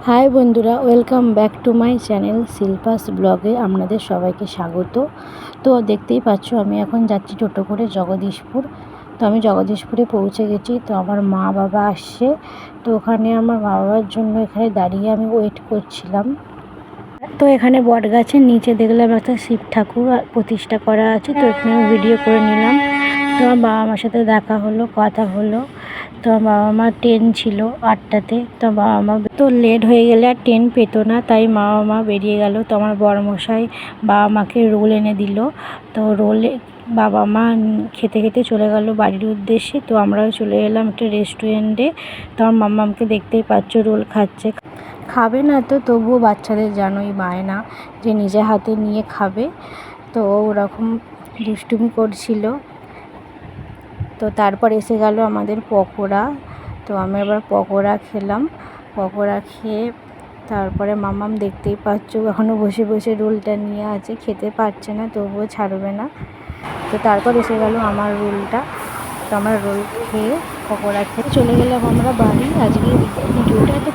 High বন্ধুরা, welcome back to my channel Shilpa's ব্লগে আপনাদের সবাইকে স্বাগত। তো দেখতেই পাচ্ছ আমি এখন যাচ্ছি টোটো করে জগদীশপুর। তো আমি জগদীশপুরে পৌঁছে গেছি। তো আমার মা বাবা আসছে, তো ওখানে আমার মা বাবার জন্য এখানে দাঁড়িয়ে আমি ওয়েট করছিলাম। তো এখানে বট গাছের নিচে দেখলাম একটা শিব ঠাকুর প্রতিষ্ঠা করা আছে, তো এখানে আমি ভিডিও করে নিলাম। তো আমার বাবা মার সাথে দেখা হলো, কথা হলো। তো আমার বাবা মার ট্রেন ছিল 8টাতে। তো বাবা মা তো লেট হয়ে গেলে আর ট্রেন পেতো না, তাই বাবা মা বেরিয়ে গেল। তো আমার বড়মশাই বাবা মাকে রোল এনে দিল। তো রোলে বাবা মা খেতে খেতে চলে গেল বাড়ির উদ্দেশ্যে। তো আমরাও চলে এলাম একটা রেস্টুরেন্টে। তো আমার মাম্মামকে দেখতেই পাচ্ছ রোল খাচ্ছে। খাবে না তো তবুও বাচ্চাদের জানোই বায়না যে নিজে হাতে নিয়ে খাবে, তো ওরকম দুষ্টুমি করছিল। তো তারপর এসে গেল আমাদের পকোড়া। তো আমি এবার পকোড়া খেলাম। পকোড়া খেয়ে তারপরে মাম্মাম দেখতেই পাচ্ছ এখনও বসে বসে রোলটা নিয়ে আছে, খেতে পারছে না তবুও ছাড়বে না। তো তারপর এসে গেল আমার রোলটা। তো আমরা রোল খেয়ে পকোড়া খেয়ে চলে গেলাম আমরা বাড়ি। আজকে ভিডিওটা এত